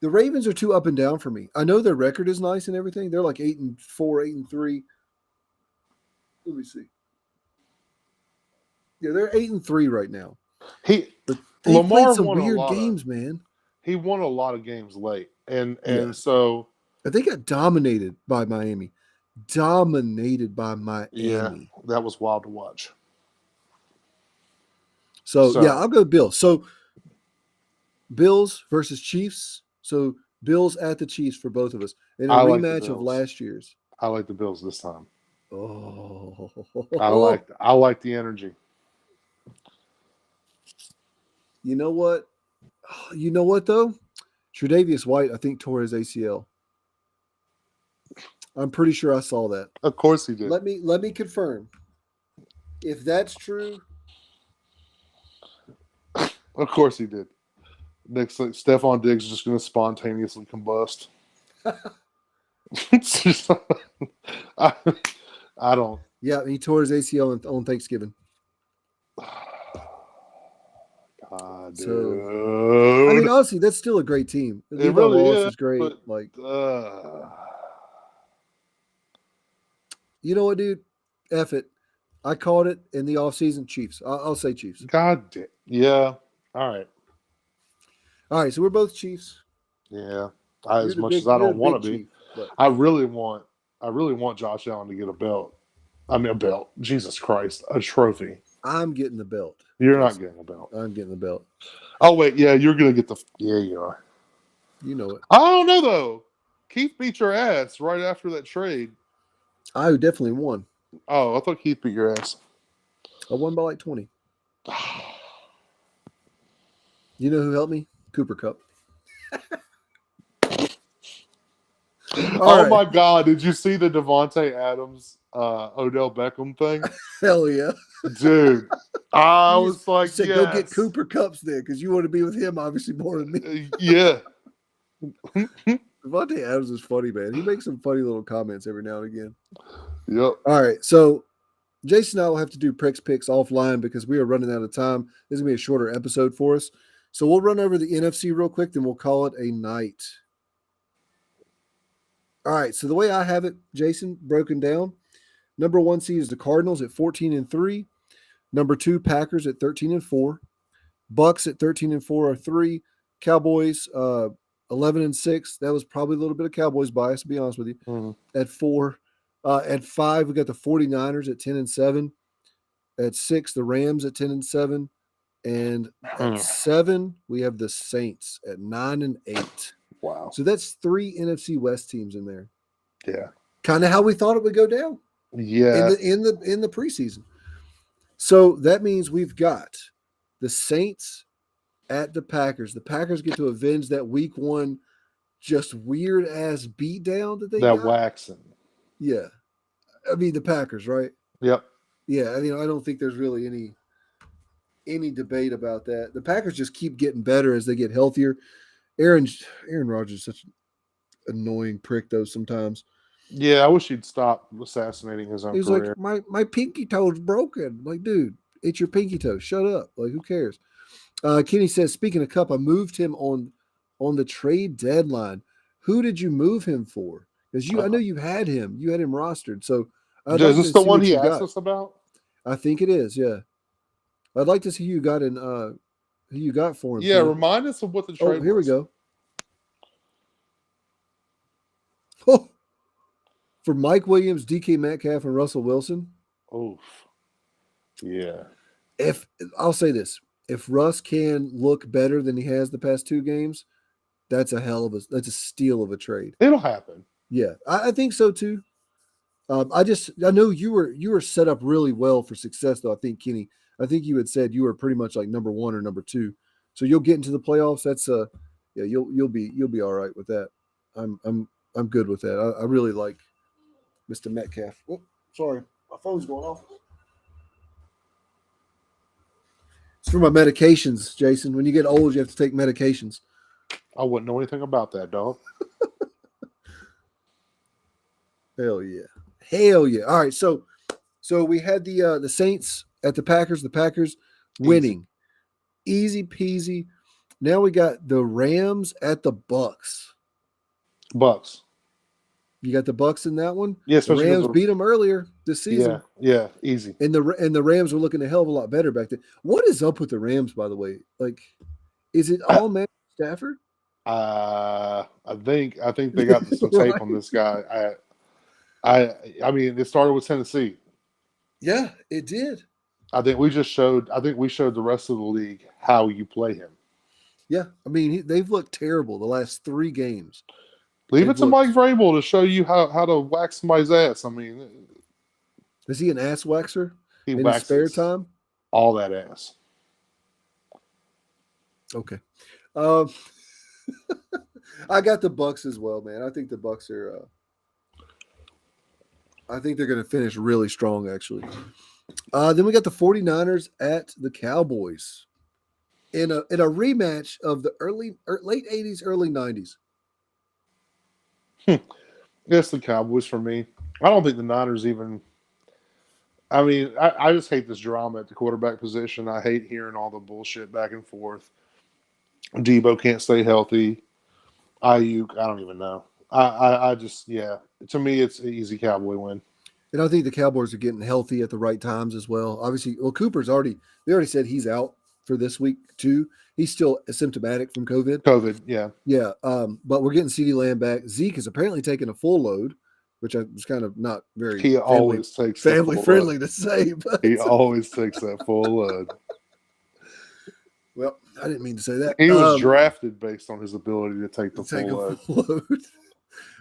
The Ravens are too up and down for me. I know their record is nice and everything. They're like 8-4, 8-3. Let me see. Yeah, they're 8-3 right now. he But they've played Lamar some won a weird lot of. games, man. He won a lot of games late, and Yeah. so But they got dominated by Miami. Dominated by yeah, Miami. that was wild to watch. So yeah, So I'll go Bills. So Bills versus Chiefs. So Bills at the Chiefs for both of us in a I like the rematch of Bills. last year's. I like the Bills this time. Oh, I like the energy. you know what? You know what though? Tre'Davious White, I think, tore his ACL. I'm pretty sure I saw that. Of course he did. Let me confirm. If that's true, Of course he did. Next, like, Stephon Diggs is just going to spontaneously combust. It's just, I, I don't. yeah, he tore his ACL on Thanksgiving. God, So dude. I mean, honestly, that's still a great team. It Levi really Wallace is. is great. But Like, you know what, dude? F it. I called it in the offseason. Chiefs. I'll say Chiefs. God damn. Yeah. All right. All right, so we're both Chiefs. Yeah. As much as I You're don't the want big to be, Chief, but I really want Josh Allen to get a belt. I mean, a belt. Jesus Christ, a trophy. I'm getting the belt. You're not Jason. getting a belt. I'm getting the belt. Oh wait, yeah, you're gonna get the. Yeah, you are. You know it. I don't know though. Keith beat your ass right after that trade. I definitely won. Oh, I thought Keith beat your ass. I won by like 20. You know who helped me? Cooper Cup. All Oh right. my God! Did you see the Devonte Adams, Odell Beckham thing, Hell yeah. dude? I You was like, said go get yes, Cooper Cups there because you want to be with him obviously more than me. yeah. Devontae Adams is funny, man. He makes some funny little comments every now and again. Yep. All right. So Jason and I will have to do Pricks Picks offline because we are running out of time. This is going to be a shorter episode for us. So we'll run over the NFC real quick, then we'll call it a night. All right. So the way I have it, Jason, broken down, number one seed is the Cardinals at 14-3. Number two, Packers at 13-4. Bucks at 13-4 are three. Cowboys 11-6. That was probably a little bit of Cowboys bias, to be honest with you. Mhm. At four. At five, we got the 49ers at 10-7. At six, the Rams at 10-7. And at Mm. seven, we have the Saints at 9-8. Wow. So that's three NFC West teams in there. Yeah. Kind of how we thought it would go down in Yeah. the preseason. So that means we've got the Saints at the Packers. The Packers get to avenge that week one just weird ass beatdown that they That got. waxing. Yeah. I mean the Packers, right? Yep. Yeah, I don't think there's really any debate about that. The Packers just keep getting better as they get healthier. Aaron Rodgers is such an annoying prick though sometimes. Yeah, I wish he'd stop assassinating his own He's like, career. my pinky toe's broken. I'm like, dude, it's your pinky toe. Shut up. Like, who cares? Kenny says, speaking of Cup, I moved him on the trade deadline. Who did you move him for? Because I know you had him. You had him rostered. So I'd Is like this to the see one what he you asked got. us about? I think it is. Yeah, I'd like to see who you got in. Who you got for him? Yeah, Kenny. remind us of what the Oh, trade here we was. go. Oh, for Mike Williams, DK Metcalf, and Russell Wilson. Oof. Yeah. If I'll say this, if Russ can look better than he has the past two games, that's a steal of a trade. It'll happen. Yeah, I think so too. I know you were set up really well for success though. I think Kenny, I think you had said you were pretty much like number one or number two, so you'll get into the playoffs. That's yeah, you'll be all right with that. I'm good with that. I really like Mr. Metcalf. Oh, sorry, my phone's going off. It's for my medications, Jason. When you get old, you have to take medications. I wouldn't know anything about that, dog. Hell yeah, hell yeah. All right, so we had the Saints at the Packers. The Packers winning, easy peasy. Now we got the Rams at the Bucks. Bucks. You got the Bucks in that one. Yeah, The especially Rams because beat them earlier this season. yeah, easy. And the Rams were looking a hell of a lot better back then. What is up with the Rams, by the way? Like, is it all Matt Stafford? I think they got some tape Right? on this guy. I mean, it started with Tennessee. Yeah, it did. I think we showed the rest of the league how you play him. Yeah, I mean they've looked terrible the last three games. Leave They've it to Mike Vrabel to show you how to wax somebody's ass. I mean, Is he an ass waxer he in his spare waxes time? all that ass. Okay. Um, I got the Bucks as well, man. I think the Bucks are. I think they're going to finish really strong, actually. Then we got the 49ers at the Cowboys in a rematch of the late 80s, early 90s. It's the Cowboys for me. I don't think the Niners even. I mean, I just hate this drama at the quarterback position. I hate hearing all the bullshit back and forth. Debo can't stay healthy. Ayuk, I don't even know. I just, yeah. To me, it's an easy Cowboy win. And I think the Cowboys are getting healthy at the right times as well. Obviously, Cooper's they already said he's out for this week too. He's still asymptomatic from COVID. COVID, yeah. Yeah. But we're getting CeeDee Lamb back. Zeke is apparently taking a full load, which I was kind of not very He always takes family friendly to say. But he always takes that full load. Well, I didn't mean to say that. He was drafted based on his ability to take the full load. Load.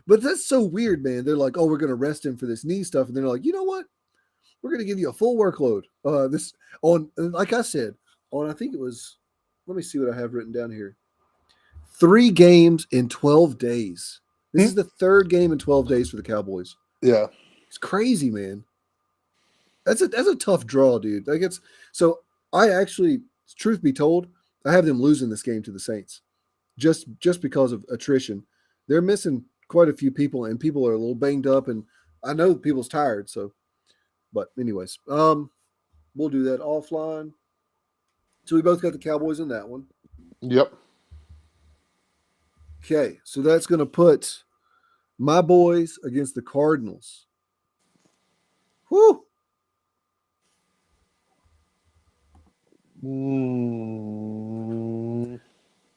But that's so weird, man. They're like, oh, we're going to rest him for this knee stuff. And they're like, you know what? We're going to give you a full workload. This on, like I said, on, I think it was, let me see what I have written down here. 3 games in 12 days. This is the third game in 12 days for the Cowboys. Yeah. It's crazy, man. That's a tough draw, dude. Like so I actually, truth be told, I have them losing this game to the Saints. Just because of attrition. They're missing quite a few people, and people are a little banged up, and I know people's tired, so but anyways, we'll do that offline. So we both got the Cowboys in that one. Yep. Okay, so that's gonna put My boys against the Cardinals. Whew. Mm.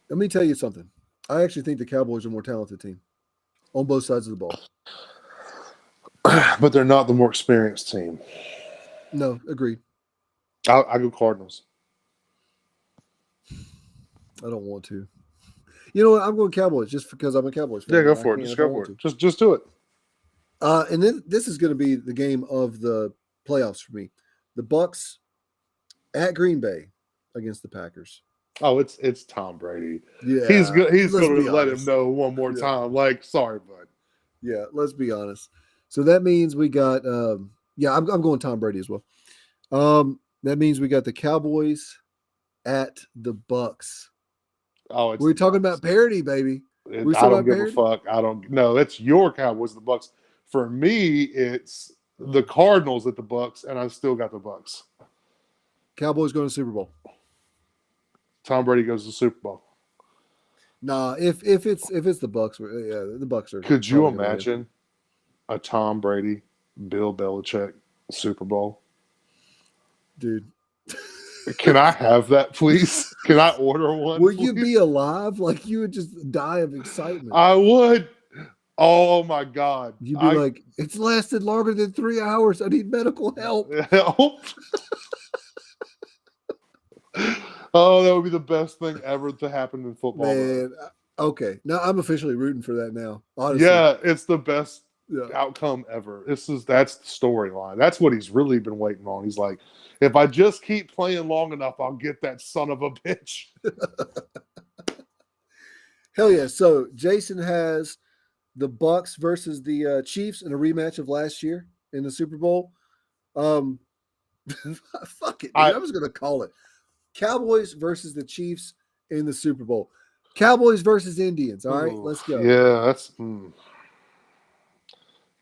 Let me tell you something. I actually think the Cowboys are a more talented team on both sides of the ball. But they're not the more experienced team. No, agreed. I go Cardinals. I don't want to. You know what? I'm going Cowboys just because I'm a Cowboys Yeah, fan. go And I for it. can Just if I go want for to. it. Just do it. And then this is going to be the game of the playoffs for me. The Bucks at Green Bay against the Packers. Oh, it's Tom Brady. He's Yeah, go, he's let's going be to let him honest. know one more Yeah, time. Like, sorry, bud. yeah, let's be honest. So that means we got, I'm going Tom Brady as well. That means we got the Cowboys at the Bucks. Oh, it's We're the talking Bucks. about parity, baby. We I still don't about give a parity? fuck. I don't. No, it's your Cowboys, the Bucks. For me, it's the Cardinals at the Bucks, and I still got the Bucks. Cowboys going to Super Bowl. Tom Brady goes to the Super Bowl. Nah, if it's the Bucks, yeah, the Bucks are Could you probably going to win. imagine a Tom Brady, Bill Belichick Super Bowl? Dude, Can I have that, please? Can I order one, will you be please? alive? Like you would just die of excitement. I would. Oh my God. You'd be like, it's lasted longer than 3 hours. I need medical help. Oh, that would be the best thing ever to happen in football, though. Man, okay. Now I'm officially rooting for that now. Honestly. Yeah, it's the best Yeah. outcome ever. That's the storyline. That's what he's really been waiting on. He's like, if I just keep playing long enough, I'll get that son of a bitch. Hell yeah. So Jason has the Bucks versus the Chiefs in a rematch of last year in the Super Bowl. Fuck it, dude. I was gonna call it Cowboys versus the Chiefs in the Super Bowl. Cowboys versus Indians. All right, let's go. Yeah, that's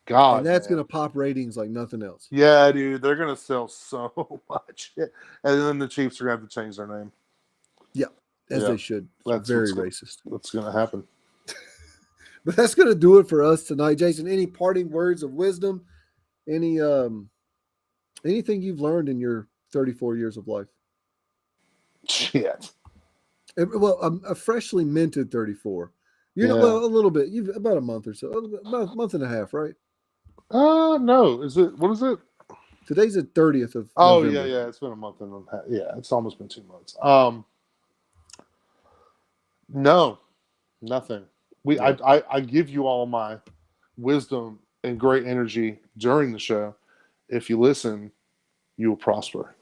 God, and that's man. gonna pop ratings like nothing else. Yeah, dude, they're gonna sell so much, and then the Chiefs are gonna have to change their name. Yeah, as they should. That's very racist. That's gonna happen. But that's gonna do it for us tonight, Jason. Any parting words of wisdom? Any anything you've learned in your 34 years of life? Shit. Well, a freshly minted 34. You know, Yeah. well, a little bit. You've about a month or so, about a month and a half, right? No. Is it? What is it? Today's the 30th of Oh November. yeah. It's been a month and a half. Yeah, it's almost been 2 months. No, nothing. Yeah. I give you all my wisdom and great energy during the show. If you listen, you will prosper.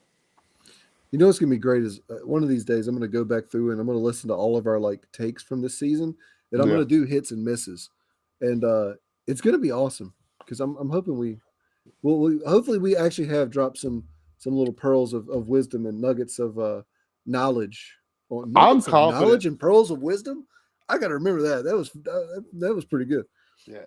You know what's gonna be great is one of these days I'm gonna go back through and I'm gonna listen to all of our like takes from this season, and I'm Yeah. gonna do hits and misses, and it's gonna be awesome because I'm hoping we hopefully we actually have dropped some little pearls of wisdom and nuggets of knowledge, or I'm nuggets of confident. knowledge and pearls of wisdom. I got to remember that. That was pretty good. Yeah,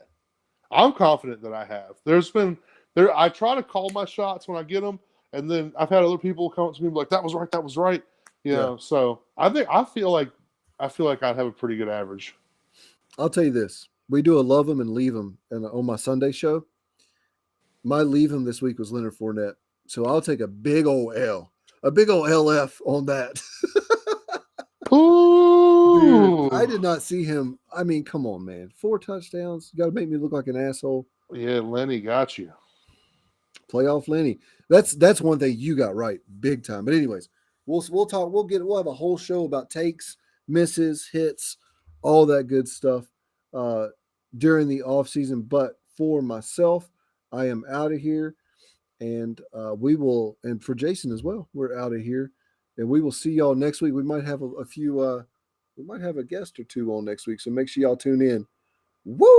I'm confident that I have. There's been there. I try to call my shots when I get them, and then I've had other people come up to me like, "That was right. That was right." You know. So I feel like I'd have a pretty good average. I'll tell you this: we do a love them and leave them, and on my Sunday show, my leave him this week was Leonard Fournette. So I'll take a big old L, a big old LF on that. Ooh. Dude, I did not see him. I mean, come on, man. 4 touchdowns. You got to make me look like an asshole. Yeah, Lenny got you. Playoff Lenny. That's one thing you got right, big time. But anyways, we'll talk. We'll have a whole show about takes, misses, hits, all that good stuff during the off season. But for myself, I am out of here, and we will. And for Jason as well, we're out of here, and we will see y'all next week. We might have a few. We might have a guest or two on next week, so make sure y'all tune in. Woo!